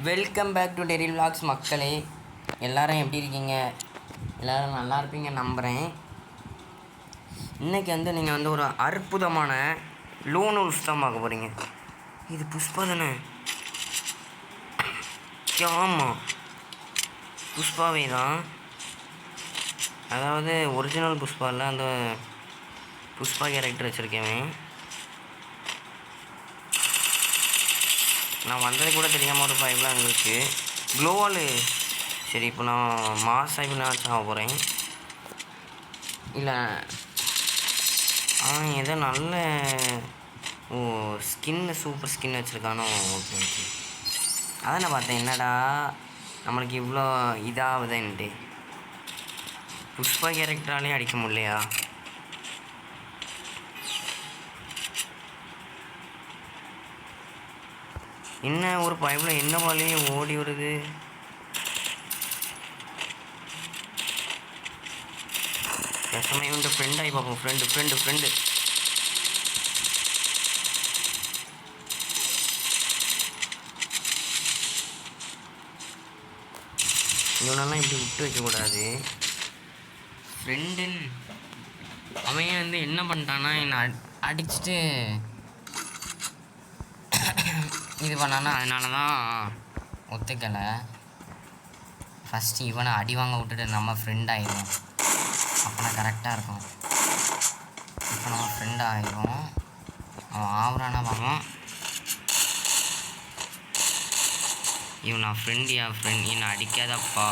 Welcome back to டெரி vlogs மக்களே. எல்லோரும் எப்படி இருக்கீங்க? எல்லோரும் நல்லா இருப்பீங்க நம்புகிறேன். இன்றைக்கி நீங்கள் ஒரு அற்புதமான லோன் உல்ஃப் தான் பார்க்க போகிறீங்க. இது புஷ்பா தானே? ஆமாம், புஷ்பாவே தான். அதாவது ஒரிஜினல் புஷ்பா இல்லை, அந்த புஷ்பா கேரக்டர் வச்சுருக்கேன். நான் வந்தது கூட தெரியாமல் ஒரு பைப்லாம் இருந்துச்சு. க்ளோவால் சரி, இப்போ நான் மாஸ் ஆகினாச்சு ஆக போகிறேன். இல்லை ஏதோ நல்ல ஸ்கின்னு சூப்பர் ஸ்கின் வச்சுருக்கானோ. ஓகே ஓகே, அதான் நான் பார்த்தேன், என்னடா நம்மளுக்கு இவ்வளோ இதாகுதுன்ட்டு. புஷ்பா கேரக்டராலே அடிக்க முடியலையா? என்ன ஒரு பைப்பில் என்ன வழியே ஓடி வருது? பேசாமல் இவன் ஃப்ரெண்டாகி பார்ப்போம். ஃப்ரெண்டு இவனெல்லாம் இப்படி விட்டு வைக்கக்கூடாது. ஃப்ரெண்டுன்னு அவன் என்ன பண்ணிட்டான்னா என்னை அடிச்சுட்டு இது பண்ணானா, அதனால தான் ஒத்துக்கலை. ஃபஸ்ட்டு இவனை அடி வாங்க விட்டுட்டு நம்ம ஃப்ரெண்ட் ஆகிடும், அப்போனா கரெக்டாக இருக்கும். இப்போ நம்ம ஃப்ரெண்ட் ஆகிடும். அவன் ஆவரானா வாங்கும். இவன் நான் ஃப்ரெண்ட், என் ஃப்ரெண்ட் என்னை அடிக்காதப்பா.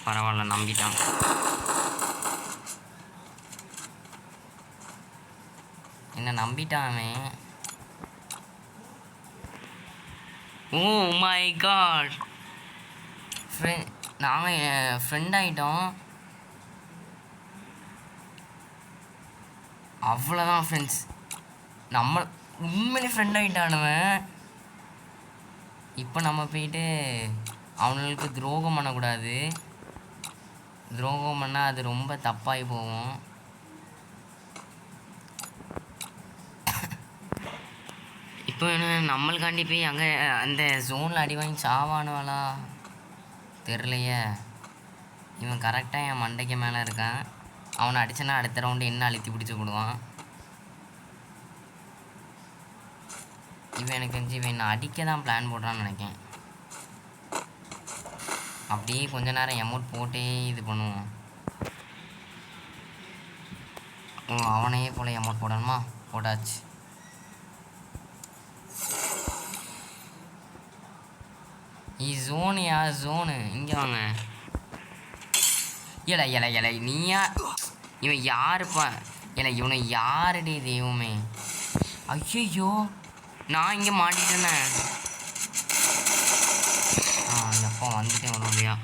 பரவாயில்ல, நம்பிட்டான். என்ன நம்பிட்டாமே. ஓ மை காட், நாங்கள் ஃப்ரெண்ட் ஆகிட்டோம். அவ்வளோதான் ஃப்ரெண்ட்ஸ், நம்ம உண்மையிலே ஃப்ரெண்ட் ஆகிட்டானுவன். இப்போ நம்ம போயிட்டு அவனுக்கு துரோகம் பண்ணக்கூடாது. துரோகம் பண்ணால் அது ரொம்ப தப்பாகி போகும். இப்போ என்ன நம்மளுக்காண்டி போய் அங்கே அந்த ஜோனில் அடி வாங்கி சாவானுவாளா தெரிலையே. இவன் கரெக்டாக என் மண்டைக்கு மேலே இருக்கான். அவனை அடித்தனா அடுத்த ரவுண்டு என்ன அழுத்தி பிடிச்சி விடுவான். இவன் எனக்கு தெரிஞ்சு இவன் என்னை அடிக்க தான் பிளான் போடுறான்னு நினைக்கேன். அப்படியே கொஞ்ச நேரம் எமௌண்ட் போட்டே இது பண்ணுவோம். அவனையே போல் எமௌண்ட் போடணுமா? போட்டாச்சு. ஜோனு ஜோனு இங்கே வாங்க. இலை நீயா? இவன் யாருப்பா? இவனை யாருடி தெய்வமே? ஐயோ, நான் இங்கே மாட்டிட்டேனே. எப்போ வந்துட்டேன் வரும் இல்லையா?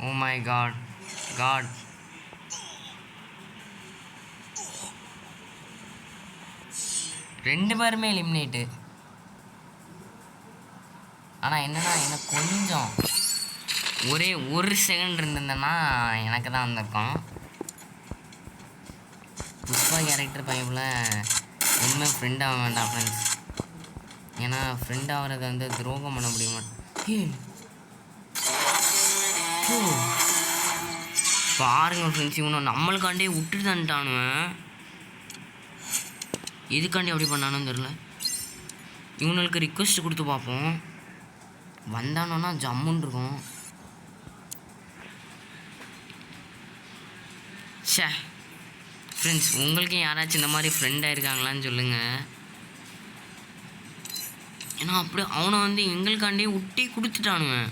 ஓ மை காட் காட், ரெண்டு பேருமே எலிமினேட்டு. ஆனால் என்னன்னா, எனக்கு கொஞ்சம் ஒரே ஒரு செகண்ட் இருந்திருந்தேன்னா எனக்கு தான் வந்திருக்கோம். புஷ்பா கேரக்டர் பைப்பில் இனிமேல் ஃப்ரெண்ட் ஆக வேண்டாம் ஃப்ரெண்ட்ஸ். ஏன்னா ஃப்ரெண்ட் ஆகிறது துரோகம் பண்ண முடியுமா? பாருங்கள் ஃப்ரெண்ட்ஸ், இவனை நம்மளுக்காண்டே விட்டுட்டு தந்துட்டானுவேன். எதுக்காண்டி அப்படி பண்ணானு தெரில. இவனுக்கு ரிக்வெஸ்ட் கொடுத்து பார்ப்போம். வந்தானோன்னா ஜம்முன்னு இருக்கும். ஷே ஃப்ரெண்ட்ஸ், உங்களுக்கு யாராச்சும் இந்த மாதிரி ஃப்ரெண்டாக இருக்காங்களான்னு சொல்லுங்கள். ஏன்னா அப்படி அவனை எங்களுக்காண்டே விட்டி கொடுத்துட்டானுவேன்.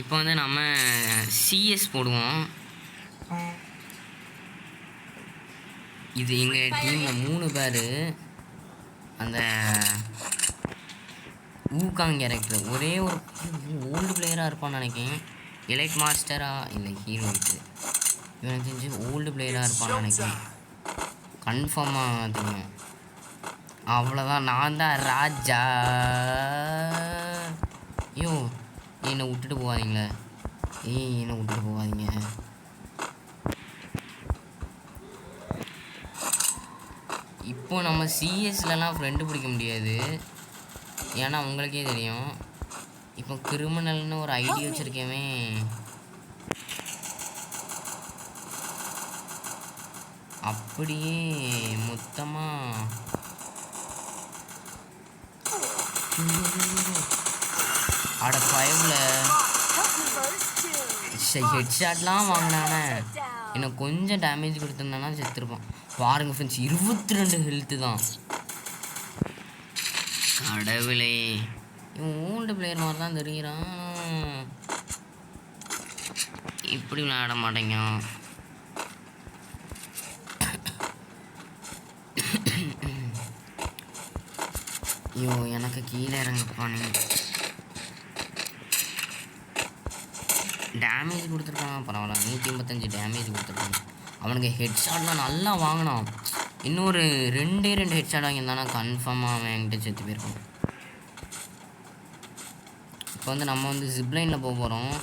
இப்போ நம்ம சிஎஸ் போடுவோம். இது எங்கள் டீமில் 3 பேர். அந்த ஊகாங் கேரக்டர் ஒரே ஒரு ஓல்டு பிளேயராக இருப்பான்னு நினைக்கிறேன். எலைட் மாஸ்டரா இல்லை ஹீரோ இது. இவனுக்கு தெரிஞ்சு ஓல்டு பிளேயராக இருப்பான்னு நினைக்கிறேன். கன்ஃபார்மாக தெரியும். அவ்வளோதான், நான் தான் ராஜா. ஐயோ, என்னை விட்டுட்டு போகாதீங்களே. என்னை விட்டுட்டு போகாதீங்க. இப்போ நம்ம சிஎஸ்லலாம் ஃப்ரெண்டு பிடிக்க முடியாது, ஏன்னா உங்களுக்கே தெரியும். இப்போ கிரிமினல்னு ஒரு ஐடி வச்சுருக்கேமே, அப்படியே மொத்தமாக அட பயவில் ஹெட்ஷாட்லாம் வாங்கினானே, இன்னும் கொஞ்சம் டேமேஜ் கொடுத்துருந்தானா செத்துருப்பான். பாருங்கள் ஃப்ரெண்ட்ஸ், 22 ஹெல்த்து தான். கடவுளே, இவன் ஓல்டு பிளேயர் மாதிரி தான் தெரிகிறான், இப்படி விளையாட மாட்டேங்க. ஐயோ, எனக்கு கீழே இறங்கப்பா. நீ டேமேஜ் கொடுத்துருக்கான், பரவாயில்ல. 185 டேமேஜ் கொடுத்துருக்கான். அவனுக்கு ஹெட்ஷாட்லாம் நல்லா வாங்கினான். இன்னொரு 2 ஹெட்ஷாட் வாங்கியிருந்தானா கன்ஃபார்மாக அவன் என்கிட்ட செத்து போயிருக்கான். இப்போ வந்து நம்ம வந்து ஜிப்லைனில் போக போகிறோம்.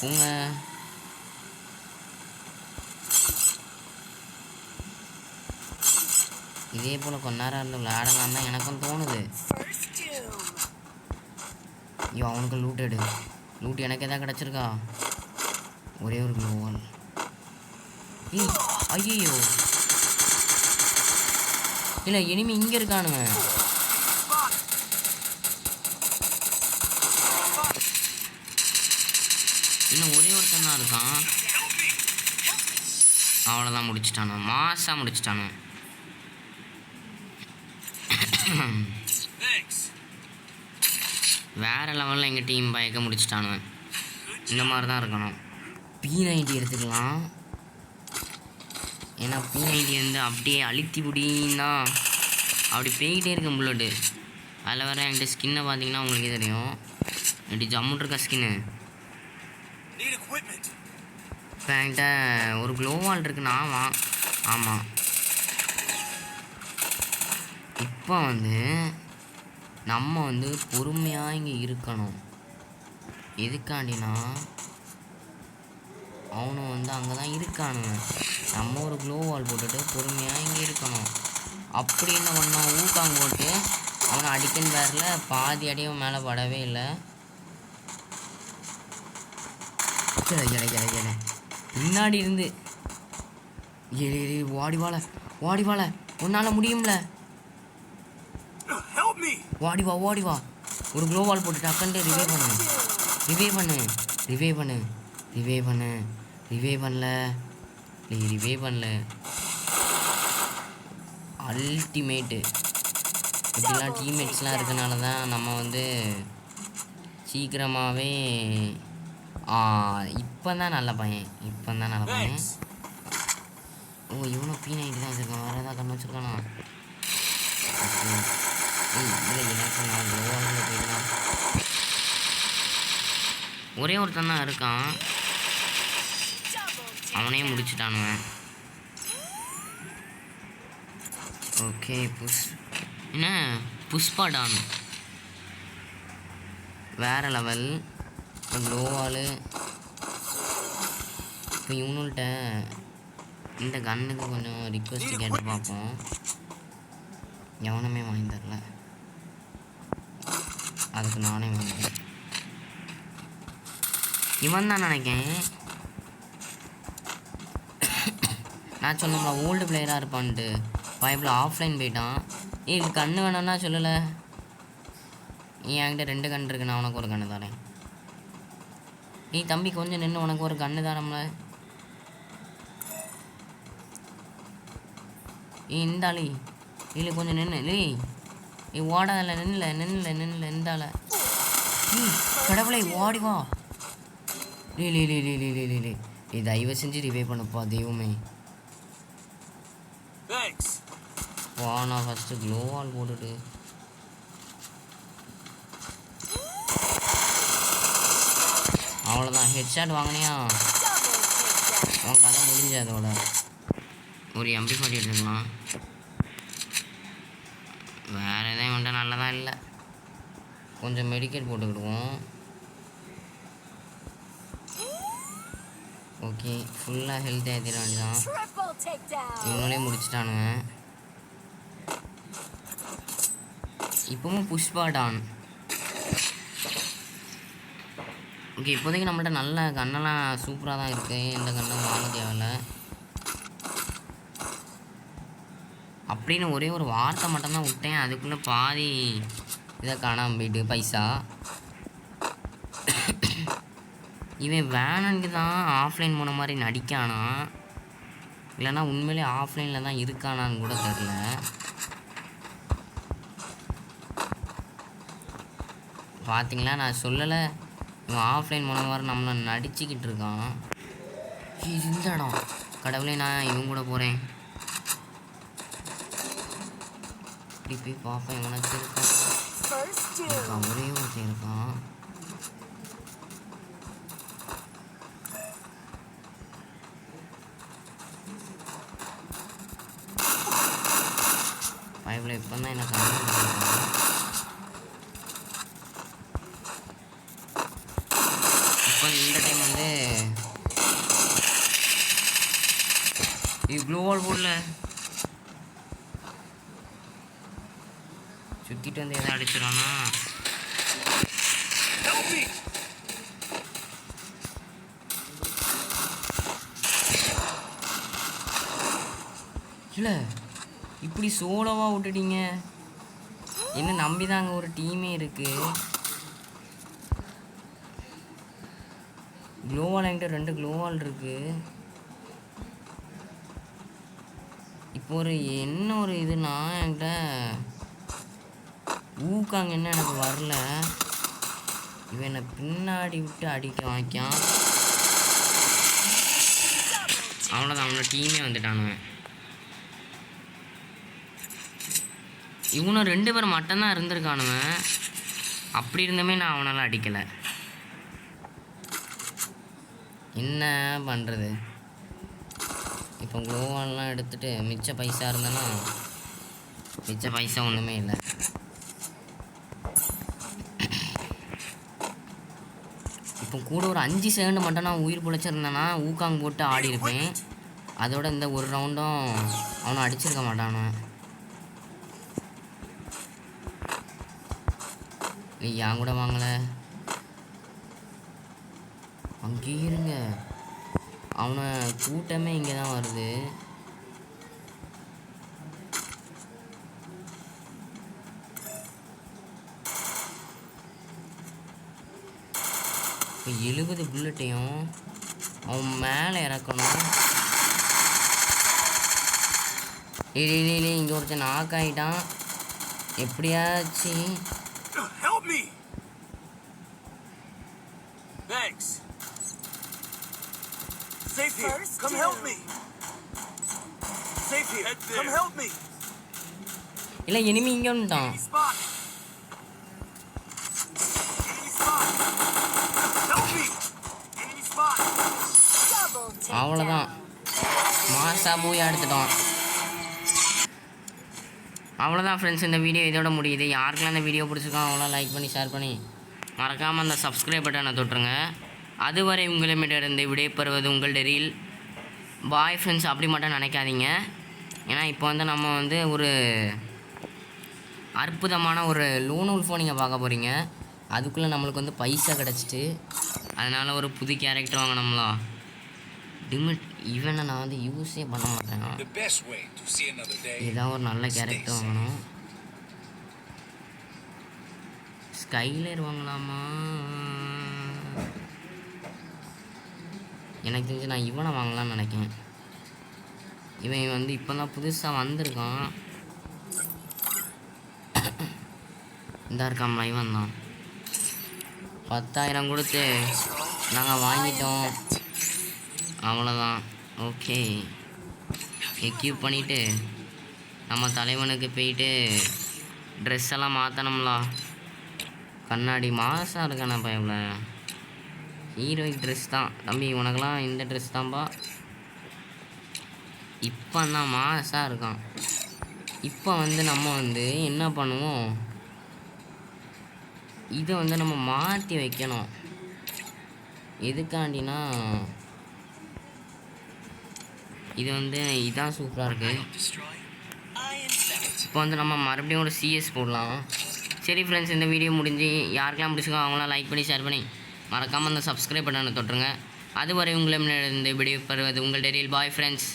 உங்க இதே போல் கொஞ்ச நேரம் இருந்து விளையாடலாம் தான் எனக்கும் தோணுது. ஐயோ, அவனுக்கு லூட் எனக்கு எதாவது கிடச்சிருக்கா? ஒரே ஒரு க்ளோவால். ஐயோ இல்லை, இனிமே இங்கே இருக்கானுங்க. இன்னும் ஒரே ஒருத்தன் தான் இருக்கான். அவ்வளோதான், முடிச்சிட்டானு, மாசாக முடிச்சிட்டானு. வேறு லெவலில் எங்கள் டீம் பயக்க முடிச்சிட்டானு. இந்த மாதிரி தான் இருக்கணும். P90 எடுத்துக்கலாம், ஏன்னா P90 வந்து அப்படியே அழுத்தி பிடின்னா அப்படி போய்கிட்டே இருக்கும் புல்லட்டு. அதில் வேறு என்கிட்ட ஸ்கின்னை பார்த்தீங்கன்னா உங்களுக்கே தெரியும், இப்படி ஜம்முன் இருக்க ஸ்கின்னு. இப்போ என்கிட்ட ஒரு க்ளோவால் இருக்குன்னா ஆமாம். இப்போ வந்து நம்ம வந்து பொறுமையாக இங்கே இருக்கணும். எதுக்காண்டினா அவனும் வந்து அங்கே தான் இருக்கானுங்க. நம்ம ஒரு க்ளோ வால் போட்டுட்டு பொறுமையாக இங்கே இருக்கணும். அப்படி என்ன பண்ணோம், ஊக்காங்க போட்டு அவனை அடிக்கன் பேரில் பாதி அடியும் மேலே படவே இல்லை. கிடை முன்னாடி இருந்து ஓடி வாழ உன்னால் முடியும்ல, ஓடி வா. ஒரு க்ளோ வால் போட்டு டக்குன்ட்டு ரிவே பண்ணல. அல்டிமேட்டு. இப்படிலாம் டீம்மேட்ஸ்லாம் இருக்கனால தான் நம்ம வந்து சீக்கிரமாகவே இப்போ தான் நல்ல பையன். ஓ, இவனும் P90 தான் வச்சுருக்கான். வேறு ஏதாவது கண்ணு வச்சுருக்கானா? இல்லை, எனக்கு நான் க்ளோவால் போயிட்டுதான். ஒரே ஒருத்தன் தான் இருக்கான், அவனே முடிச்சுட்டானுவேன். ஓகே, என்ன புஷ்பாடான் வேறு லெவல். க்ளோவால் இப்போ இவனுள்கிட்ட இந்த கன்னுக்கு கொஞ்சம் ரிக்வெஸ்ட் கேட்டு பார்ப்போம். எவனுமே வாங்கி தரல, அதுக்கு நானே வாங்கிட்டேன். இவன் தான் நினைக்கேன், நான் சொன்னோம்ல ஓல்டு பிளேயராக இருப்பான்ட்டு. பைப்பில் ஆஃப்லைன் போயிட்டான். இது கன்று வேணும்னா சொல்லலை, என்கிட்ட 2 கன்று இருக்கு, நான் உனக்கு ஒரு கன்று தரேன். தம்பி கொஞ்சம் நின்று, உனக்கு ஒரு கன்று தரம்ல. இந்தாளி இல்லை, கொஞ்சம் நின்று ஓடாதல, நின்னுல இந்தால. கடவுளை ஓடி வா. தயவு செஞ்சு ரிவே பண்ணப்பா தெய்வமே. நான் ஃபஸ்ட்டு க்ளோவால் போட்டுட்டு அவ்வளோதான். ஹெட்ஷாட் வாங்கினியா, அவன் கதை முடிஞ்ச. அதோட ஒரு MP40 எடுத்துக்கலாம். வேறு எதையும் வந்துட்டு நல்லதாக இல்லை. கொஞ்சம் மெடிக்கேட் போட்டுக்கிடுவோம். ஓகே, ஃபுல்லாக ஹெல்த் ஏற்றிட வேண்டியதான். இவங்களே முடிச்சிட்டானுங்க. இப்பவும் புஷ்பா டான். ஓகே, இப்போதைக்கு நம்மள்ட்ட நல்ல கண்ணெல்லாம் சூப்பராக தான் இருக்குது. எந்த கண்ணும் வாங்க தேவையில்லை. அப்படின்னு ஒரே ஒரு வார்த்தை மட்டும்தான் விட்டேன். அதுக்குள்ளே பாதி இதை காணாமல் போயிட்டு பைசா. இவன் வேணனுக்கு தான் ஆஃப்லைன் போன மாதிரி நடிக்கானா, இல்லைன்னா உண்மையிலே ஆஃப்லைனில் தான் இருக்கானான்னு கூட தெரில. பார்த்தீங்களா, நான் சொல்லலை, இவன் ஆஃப்லைன் போன மாதிரி நம்மளை நடிச்சுக்கிட்டு இருக்கான். இந்த இடம் கடவுளே, நான் இவன் கூட போகிறேன். இப்படி போய் பார்ப்பேன். இவனுக்கு இருக்கான், ஒரே ஒருத்தன் இருக்கான். பைபிள் இப்போ தான் எனக்கு இப்போ இந்த டைம் வந்து க்ளோவால் போடல, சுற்றிட்டு வந்து எதாவது அடிச்சிடானா. இல்லை, இப்படி சோலோவாக விட்டுட்டீங்க. என்ன நம்பி தாங்க ஒரு டீமே இருக்குது. க்ளோவால் என்கிட்ட 2 க்ளோவால் இருக்குது. இப்போ ஒரு என்ன ஒரு இதுனா, என்கிட்ட ஊக்காங்க என்ன எனக்கு வரல. இவன் என்னை பின்னாடி விட்டு அடிக்க வாய்க்கான். அவ்வளோதான், அவனோட டீமே வந்துட்டானுங்க. இவனும் 2 பேர் மட்டும்தான் இருந்திருக்கானுவன். அப்படி இருந்துமே நான் அவனால் அடிக்கலை. என்ன பண்ணுறது? இப்போ க்ளோவால்லாம் எடுத்துகிட்டு மிச்ச பைசா இருந்தேன்னா, மிச்ச பைசா ஒன்றுமே இல்லை. இப்போ கூட ஒரு 5 செகண்ட் மட்டும் நான் உயிர் பிழைச்சிருந்தேன்னா ஊக்காங் போட்டு ஆடி இருப்பேன். அதோட இந்த ஒரு ரவுண்டும் அவனை அடிச்சிருக்க மாட்டானு. நீ என் கூட வாங்கலை, அங்கேயே இருங்க. அவனை கூட்டமே இங்கே தான் வருது. இப்போ 70 புல்லட்டையும் அவன் மேலே இறக்கணும். இல்லை இங்கே ஒருத்தன் நாக் ஆகிட்டான். எப்படியாச்சு இல்லை, இனிமே இங்கே வந்துட்டான். அவ்வளோதான், மாசா போய் எடுத்துட்டோம். அவ்வளோதான் ஃப்ரெண்ட்ஸ், இந்த வீடியோ இதோட முடியுது. யாருக்கெல்லாம் இந்த வீடியோ பிடிச்சிருக்கோம் அவங்களாம் லைக் பண்ணி ஷேர் பண்ணி மறக்காமல் அந்த சப்ஸ்கிரைப் பட்டனை தொட்டுருங்க. அதுவரை உங்களிடமிருந்து விடைபெறுவது உங்கள் டெரில். Bye friends. அப்படி மட்டும் நினைக்காதீங்க. ஏன்னா இப்போ வந்து நம்ம வந்து ஒரு அற்புதமான ஒரு லோன் உல்ஃபோ நீங்கள் பார்க்க போகிறீங்க. அதுக்குள்ளே நம்மளுக்கு வந்து பைசா கிடச்சிட்டு அதனால் ஒரு புது கேரக்டர் வாங்கினோம்லா. டிமிட் ஈவனை நான் வந்து யூஸே பண்ண மாட்டேன். ஏதாவது ஒரு நல்ல கேரக்டர் வாங்கணும். ஸ்கைலர் வாங்கலாமா? எனக்கு தெரிஞ்சு நான் இவனை வாங்கலாம்னு நினைக்கிறேன். இவன் வந்து இப்போ தான் புதுசாக வந்திருக்கான். இந்த இருக்காம்ல இவன் தான். 10,000 கொடுத்து நாங்கள் வாங்கிட்டோம். அவ்வளோதான். ஓகே, எக்யூப் பண்ணிவிட்டு நம்ம தலைவனுக்கு போயிட்டு ட்ரெஸ் எல்லாம் மாற்றணும்லா. கண்ணாடி மாசாக இருக்கானே பயவில். ஹீரோயிக் ட்ரெஸ் தான் தம்பி, உனக்கெல்லாம் இந்த ட்ரெஸ் தான்ப்பா. இப்போ தான் மாசாக இருக்கான். இப்போ வந்து நம்ம வந்து என்ன பண்ணுவோம், இதை வந்து நம்ம மாற்றி வைக்கணும். எதுக்காண்டினா இது வந்து இதான் சூப்பராக இருக்குது. இப்போ வந்து நம்ம மறுபடியும் ஒரு சிஎஸ் போடலாம். சரி ஃப்ரெண்ட்ஸ், இந்த வீடியோ முடிஞ்சு யாருக்கெல்லாம் பிடிச்சிக்கோ அவங்களாம் லைக் பண்ணி ஷேர் பண்ணி மறக்காமல் அந்த சப்ஸ்கிரைப் பட்டனை தொட்டுருங்க. அதுவரை உங்களிடம் இந்த வீடியோ பெறுவது உங்கள் டெரியில். Bye friends.